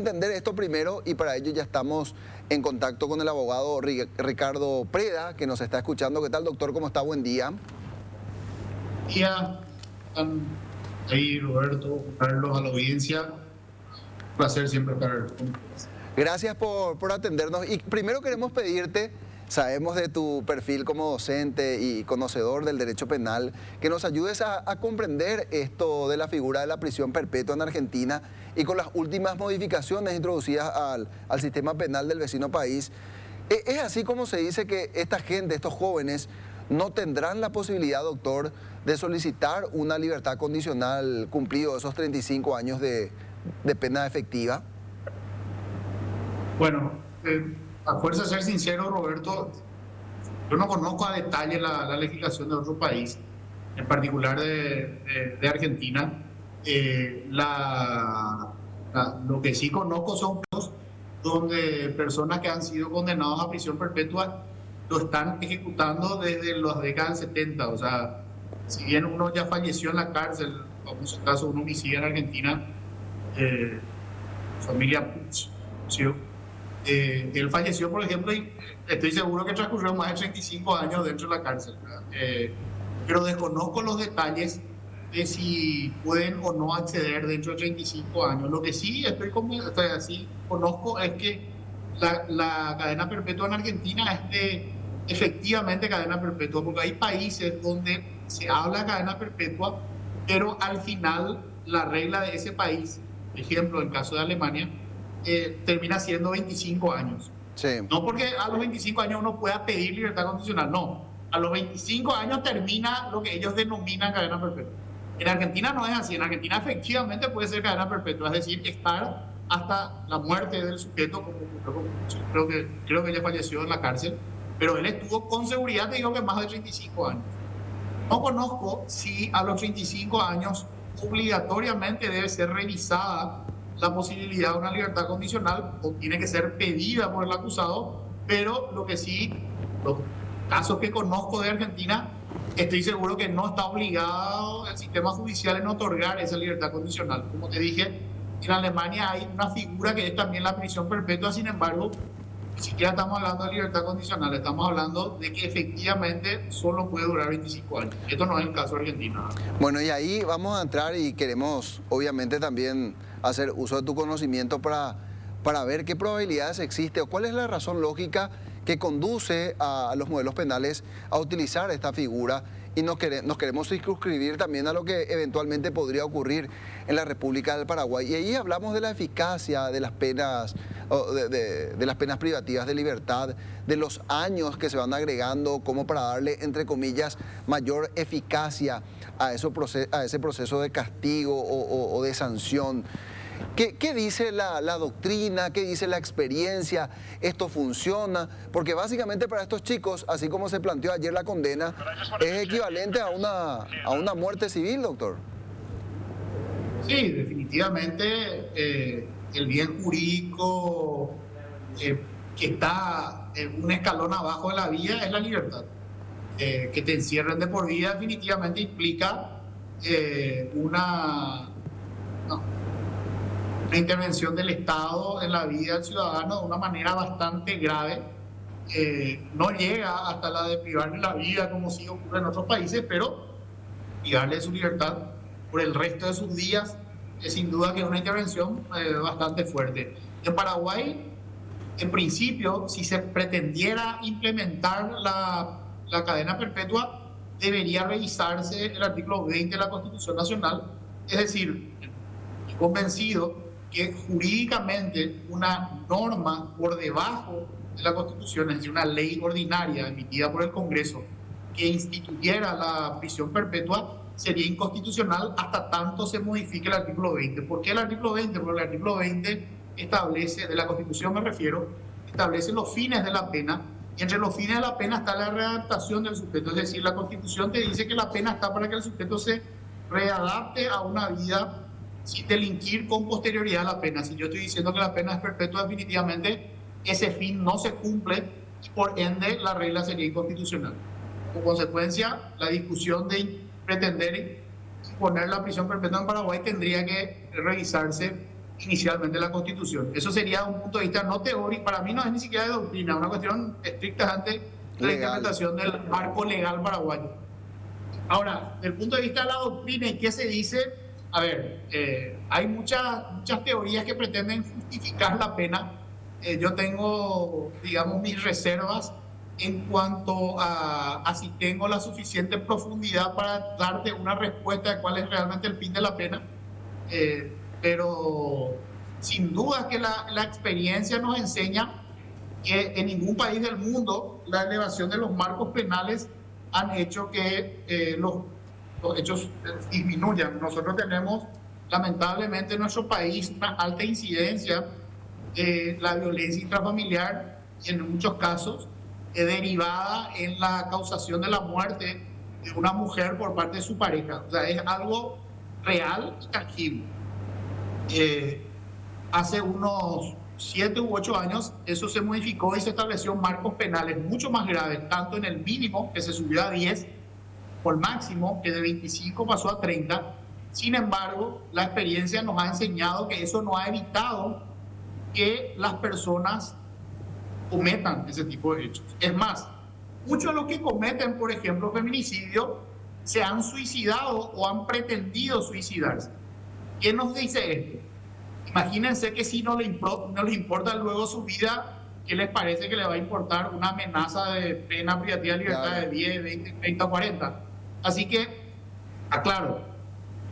entender esto primero y para ello ya estamos en contacto con el abogado Ricardo Preda, que nos está escuchando. ¿Qué tal, doctor? ¿Cómo está? Buen día. Buen día, ahí Roberto, Carlos, a la audiencia. Un placer siempre estar con ustedes. Gracias por atendernos. Y primero queremos pedirte, sabemos de tu perfil como docente y conocedor del derecho penal, que nos ayudes a comprender esto de la figura de la prisión perpetua en Argentina y con las últimas modificaciones introducidas al sistema penal del vecino país. ¿Es así como se dice que esta gente, estos jóvenes, no tendrán la posibilidad, doctor, de solicitar una libertad condicional cumplido esos 35 años de pena efectiva? Bueno, a fuerza de ser sincero, Roberto, yo no conozco a detalle la legislación de otro país, en particular de Argentina. Lo que sí conozco son casos donde personas que han sido condenadas a prisión perpetua lo están ejecutando desde las décadas del 70. O sea, si bien uno ya falleció en la cárcel, famoso caso de un homicidio en Argentina, familia Puch, él falleció, por ejemplo, y estoy seguro que transcurrió más de 35 años dentro de la cárcel. Pero desconozco los detalles de si pueden o no acceder dentro de 35 años. Lo que sí conozco es que la cadena perpetua en Argentina es efectivamente cadena perpetua, porque hay países donde se habla de cadena perpetua, pero al final la regla de ese país, por ejemplo, en el caso de Alemania, termina siendo 25 años. Sí. No porque a los 25 años uno pueda pedir libertad condicional, no. A los 25 años termina lo que ellos denominan cadena perpetua. En Argentina no es así. En Argentina efectivamente puede ser cadena perpetua, es decir, estar hasta la muerte del sujeto, creo que ella falleció en la cárcel, pero él estuvo con seguridad, te digo que más de 35 años. No conozco si a los 35 años obligatoriamente debe ser revisada la posibilidad de una libertad condicional o tiene que ser pedida por el acusado, pero lo que sí, los casos que conozco de Argentina, estoy seguro que no está obligado el sistema judicial en otorgar esa libertad condicional. Como te dije, en Alemania hay una figura que es también la prisión perpetua, sin embargo, ni siquiera estamos hablando de libertad condicional, estamos hablando de que efectivamente solo puede durar 25 años. Esto no es el caso de Argentina. Bueno, y ahí vamos a entrar y queremos obviamente también hacer uso de tu conocimiento para ver qué probabilidades existe o cuál es la razón lógica que conduce a los modelos penales a utilizar esta figura, y nos queremos circunscribir también a lo que eventualmente podría ocurrir en la República del Paraguay. Y ahí hablamos de la eficacia de las penas, de las penas privativas de libertad, de los años que se van agregando como para darle, entre comillas, mayor eficacia a ese proceso de castigo o de sanción. ¿Qué dice la doctrina? ¿Qué dice la experiencia? ¿Esto funciona? Porque básicamente para estos chicos, así como se planteó ayer la condena, es equivalente a una muerte civil, doctor. Sí, definitivamente el bien jurídico que está en un escalón abajo de la vida es la libertad. Que te encierren de por vida definitivamente implica una intervención del Estado en la vida del ciudadano de una manera bastante grave. No llega hasta la de privarle la vida como sí ocurre en otros países, pero privarle su libertad por el resto de sus días es sin duda que es una intervención bastante fuerte. En Paraguay, en principio, si se pretendiera implementar la cadena perpetua, debería revisarse el artículo 20 de la Constitución Nacional, es decir, estoy convencido que jurídicamente una norma por debajo de la Constitución, es decir, una ley ordinaria emitida por el Congreso que instituyera la prisión perpetua, sería inconstitucional hasta tanto se modifique el artículo 20. ¿Por qué el artículo 20? Porque el artículo 20 establece, de la Constitución me refiero, establece los fines de la pena, y entre los fines de la pena está la readaptación del sujeto, es decir, la Constitución te dice que la pena está para que el sujeto se readapte a una vida sin delinquir con posterioridad a la pena. Si yo estoy diciendo que la pena es perpetua, definitivamente ese fin no se cumple y por ende la regla sería inconstitucional. Como consecuencia, la discusión de pretender imponer la prisión perpetua en Paraguay tendría que revisarse inicialmente la Constitución. Eso sería un punto de vista no teórico, para mí no es ni siquiera de doctrina, es una cuestión estrictamente de la interpretación del marco legal paraguayo. Ahora, desde el punto de vista de la doctrina y qué se dice, a ver, hay muchas teorías que pretenden justificar la pena. Yo tengo, digamos, mis reservas en cuanto a si tengo la suficiente profundidad para darte una respuesta de cuál es realmente el fin de la pena. Pero sin duda que la experiencia nos enseña que en ningún país del mundo la elevación de los marcos penales han hecho que los hechos disminuyan. Nosotros tenemos, lamentablemente, en nuestro país una alta incidencia de la violencia intrafamiliar y en muchos casos derivada en la causación de la muerte de una mujer por parte de su pareja. O sea, es algo real y tangible. Hace unos 7 u 8 años eso se modificó y se estableció marcos penales mucho más graves, tanto en el mínimo, que se subió a 10, por máximo, que de 25 pasó a 30. Sin embargo, la experiencia nos ha enseñado que eso no ha evitado que las personas cometan ese tipo de hechos. Es más, muchos de los que cometen, por ejemplo, feminicidio, se han suicidado o han pretendido suicidarse. ¿Quién nos dice esto? Imagínense que si no les importa luego su vida, ¿qué les parece que le va a importar una amenaza de pena privativa de libertad de 10, 20, 30 o 40? Así que, aclaro,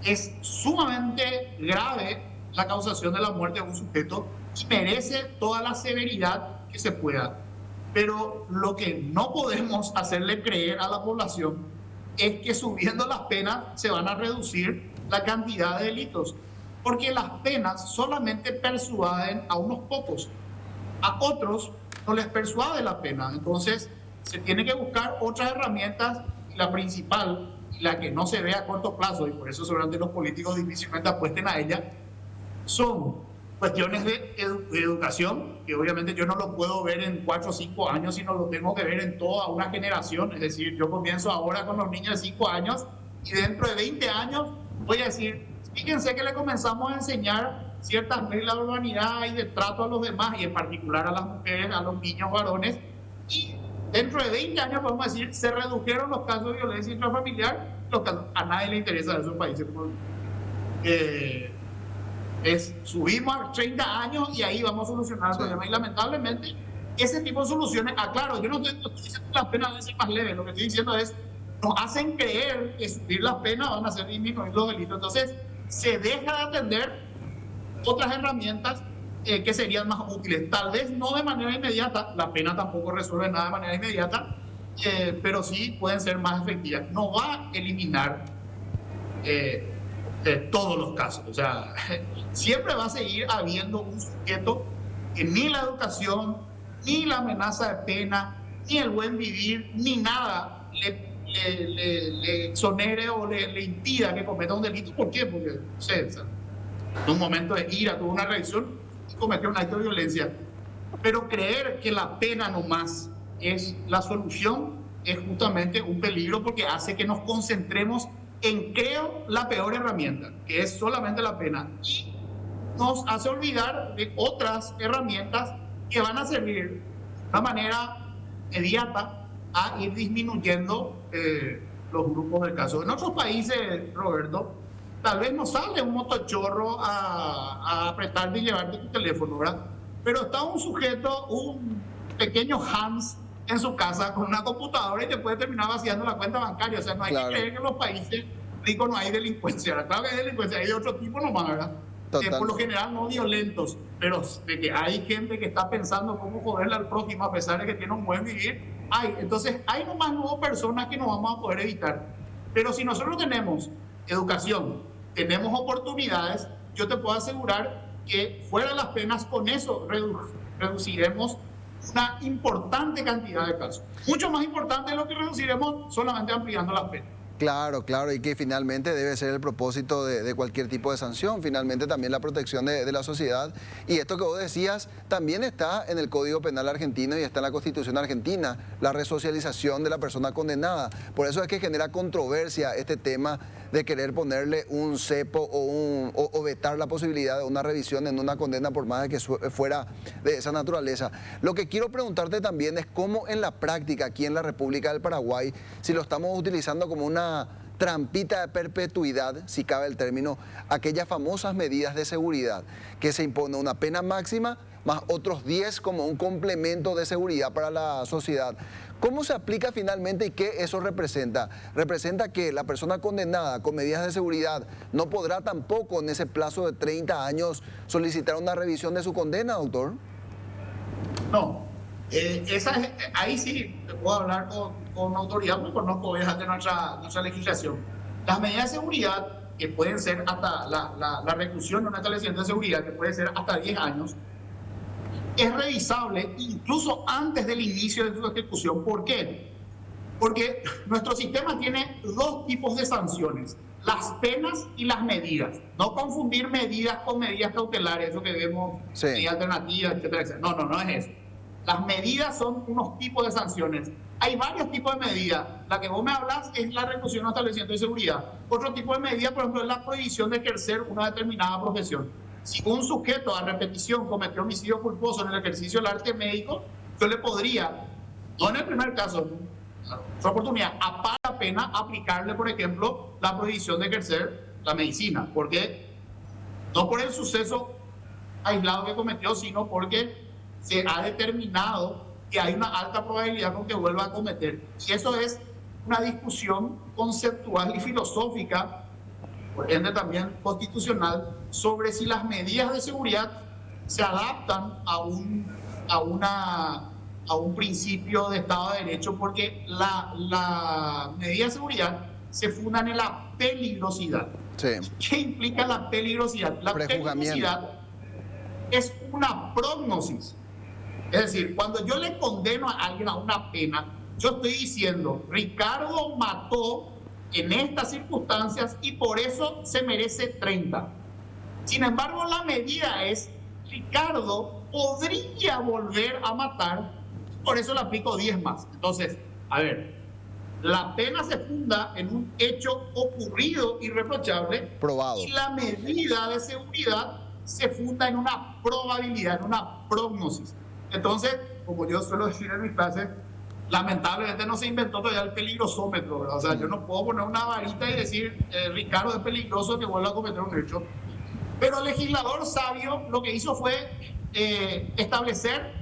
es sumamente grave la causación de la muerte de un sujeto y merece toda la severidad que se pueda. Pero lo que no podemos hacerle creer a la población es que subiendo las penas se van a reducir la cantidad de delitos, porque las penas solamente persuaden a unos pocos, a otros no les persuade la pena. Entonces se tiene que buscar otras herramientas, y la principal, y la que no se ve a corto plazo, y por eso seguramente los políticos difícilmente apuesten a ella, son cuestiones de educación, que obviamente yo no lo puedo ver en 4 o 5 años, sino lo tengo que ver en toda una generación. Es decir, yo comienzo ahora con los niños de 5 años y dentro de 20 años voy a decir, fíjense que le comenzamos a enseñar ciertas reglas de urbanidad y de trato a los demás, y en particular a las mujeres, a los niños varones, y dentro de 20 años podemos decir, se redujeron los casos de violencia intrafamiliar. A nadie le interesa en esos países. Subimos a 30 años y ahí vamos a solucionar el problema. Y lamentablemente, ese tipo de soluciones, claro, yo no estoy diciendo que las penas deben ser más leves, lo que estoy diciendo es, nos hacen creer que subir las penas van a hacer disminuir los delitos. Entonces, se deja de atender otras herramientas que serían más útiles. Tal vez no de manera inmediata, la pena tampoco resuelve nada de manera inmediata, pero sí pueden ser más efectivas. No va a eliminar todos los casos. O sea, siempre va a seguir habiendo un sujeto que ni la educación, ni la amenaza de pena, ni el buen vivir, ni nada le exonere o le impida que cometa un delito. ¿Por qué? Porque en un momento de ira tuvo una reacción y cometió un acto de violencia. Pero creer que la pena nomás es la solución es justamente un peligro, porque hace que nos concentremos en, creo, la peor herramienta, que es solamente la pena, y nos hace olvidar de otras herramientas que van a servir de una manera inmediata a ir disminuyendo los grupos del caso. En otros países, Roberto, tal vez no sale un motochorro a apretarte y llevarte tu teléfono, ¿verdad? Pero está un sujeto, un pequeño Hans en su casa con una computadora y te puede terminar vaciando la cuenta bancaria. O sea, no hay que creer que en los países ricos no hay delincuencia, ¿verdad? Claro que hay delincuencia, hay de otro tipo nomás, ¿verdad? Por lo general no violentos, pero de que hay gente que está pensando cómo joderle al prójimo a pesar de que tiene un buen vivir, hay. Entonces hay nomás nuevas personas que no vamos a poder evitar. Pero si nosotros tenemos educación, tenemos oportunidades, yo te puedo asegurar que fuera de las penas, con eso reduciremos una importante cantidad de casos. Mucho más importante de lo que reduciremos solamente ampliando las penas. Claro, claro, y que finalmente debe ser el propósito de cualquier tipo de sanción, finalmente también la protección de la sociedad. Y esto que vos decías también está en el Código Penal argentino y está en la Constitución argentina, la resocialización de la persona condenada. Por eso es que genera controversia este tema de querer ponerle un cepo o vetar la posibilidad de una revisión en una condena por más de que fuera de esa naturaleza. Lo que quiero preguntarte también es cómo en la práctica aquí en la República del Paraguay, si lo estamos utilizando como una trampita de perpetuidad, si cabe el término, aquellas famosas medidas de seguridad, que se impone una pena máxima más otros 10 como un complemento de seguridad para la sociedad. ¿Cómo se aplica finalmente y qué eso representa? ¿Representa que la persona condenada con medidas de seguridad no podrá tampoco en ese plazo de 30 años solicitar una revisión de su condena, doctor? No, ahí sí puedo hablar con autoridad, porque conozco de nuestra legislación. Las medidas de seguridad, que pueden ser hasta la reclusión de un establecimiento de seguridad, que puede ser hasta 10 años, es revisable incluso antes del inicio de su ejecución. ¿Por qué? Porque nuestro sistema tiene dos tipos de sanciones: las penas y las medidas. No confundir medidas con medidas cautelares, eso que vemos, Sí. medidas alternativas, etcétera, etcétera. No es eso. Las medidas son unos tipos de sanciones. Hay varios tipos de medidas. La que vos me hablas es la reclusión o establecimiento de seguridad. Otro tipo de medida, por ejemplo, es la prohibición de ejercer una determinada profesión. Si un sujeto a repetición cometió homicidio culposo en el ejercicio del arte médico, yo le podría, no en el primer caso, su oportunidad, a la pena, aplicarle, por ejemplo, la prohibición de ejercer la medicina. Porque no por el suceso aislado que cometió, sino porque se ha determinado que hay una alta probabilidad con que vuelva a cometer. Y eso es una discusión conceptual y filosófica, por ende también constitucional, sobre si las medidas de seguridad se adaptan a un principio de Estado de Derecho, porque la medida de seguridad se fundan en la peligrosidad. Sí. ¿Qué implica la peligrosidad? La peligrosidad es una prognosis. Es decir, cuando yo le condeno a alguien a una pena, yo estoy diciendo: Ricardo mató en estas circunstancias y por eso se merece 30. Sin embargo, la medida es: Ricardo podría volver a matar, por eso le aplico 10 más. Entonces, a ver, la pena se funda en un hecho ocurrido irreprochable, probado, y la medida de seguridad se funda en una probabilidad, en una prognosis. Entonces, como yo suelo decir en mis clases, lamentablemente no se inventó todavía el peligrosómetro, ¿verdad? O sea, yo no puedo poner una varita y decir, Ricardo es peligroso que vuelva a cometer un hecho. Pero el legislador sabio lo que hizo fue establecer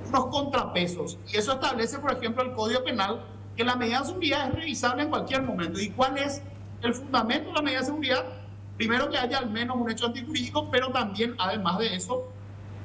unos contrapesos. Y eso establece, por ejemplo, el Código Penal, que la medida de seguridad es revisable en cualquier momento. ¿Y cuál es el fundamento de la medida de seguridad? Primero, que haya al menos un hecho antijurídico, pero también, además de eso,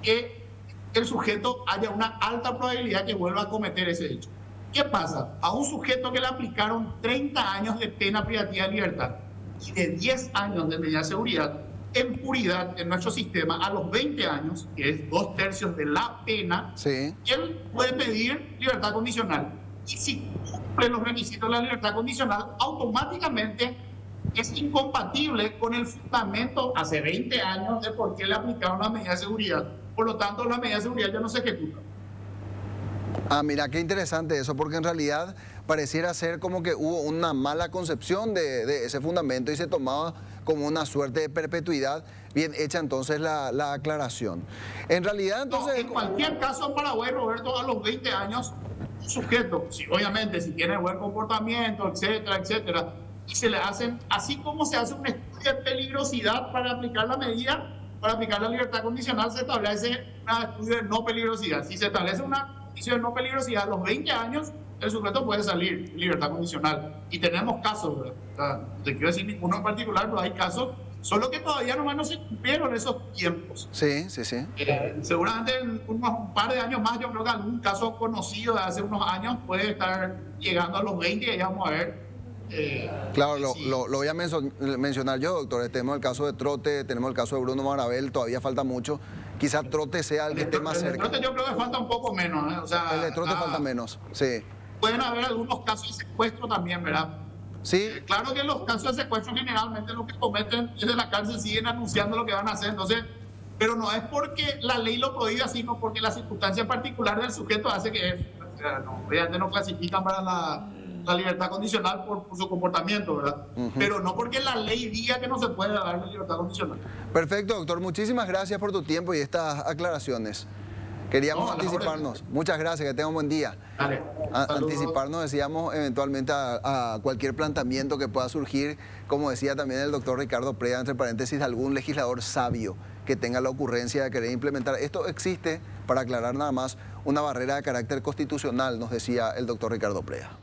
que el sujeto haya una alta probabilidad que vuelva a cometer ese hecho. ¿Qué pasa? A un sujeto que le aplicaron 30 años de pena privativa de libertad y de 10 años de medida de seguridad, en puridad en nuestro sistema, a los 20 años, que es 2/3 de la pena, sí, él puede pedir libertad condicional. Y si cumple los requisitos de la libertad condicional, automáticamente es incompatible con el fundamento hace 20 años de por qué le aplicaron la medida de seguridad. Por lo tanto, la medida de seguridad ya no se ejecuta. Ah, mira, qué interesante eso, porque en realidad pareciera ser como que hubo una mala concepción de ese fundamento y se tomaba como una suerte de perpetuidad. Bien hecha entonces la aclaración. En realidad, entonces... No, en cualquier caso en Paraguay, Roberto, a los 20 años, un sujeto, obviamente, si tiene buen comportamiento, etcétera, etcétera, y se le hacen, así como se hace un estudio de peligrosidad para aplicar la medida, para aplicar la libertad condicional, se establece un estudio de no peligrosidad. Si se establece una estudio de no peligrosidad a los 20 años, el sujeto puede salir en libertad condicional. Y tenemos casos, ¿verdad? O sea, no te quiero decir ninguno en particular, pero hay casos, solo que todavía nomás no se cumplieron esos tiempos. Sí, sí, sí. Seguramente en un par de años más, yo creo que algún caso conocido de hace unos años puede estar llegando a los 20 y ya vamos a ver. Claro, sí. lo voy a mencionar yo, doctor. Tenemos el caso de Trote, tenemos el caso de Bruno Marabel, todavía falta mucho. Quizá Trote sea el que esté más cerca. El de Trote yo creo que falta un poco menos, ¿eh? O sea, el de Trote falta menos, sí. Pueden haber algunos casos de secuestro también, ¿verdad? Sí, Claro que en los casos de secuestro generalmente lo que cometen desde la cárcel siguen anunciando lo que van a hacer, entonces, pero no es porque la ley lo prohíba, sino porque la circunstancia particular del sujeto hace que es. O sea, no, obviamente no clasifican para la libertad condicional por su comportamiento, ¿verdad? Pero no porque la ley diga que no se puede dar la libertad condicional. perfecto, doctor. Muchísimas gracias por tu tiempo y estas aclaraciones. Queríamos No, a la anticiparnos. Muchas gracias, que tenga un buen día. Dale, saludos. Anticiparnos, decíamos, eventualmente a cualquier planteamiento que pueda surgir, como decía también el doctor Ricardo Preda, entre paréntesis, de algún legislador sabio que tenga la ocurrencia de querer implementar. Esto existe, para aclarar nada más, una barrera de carácter constitucional, nos decía el doctor Ricardo Preda.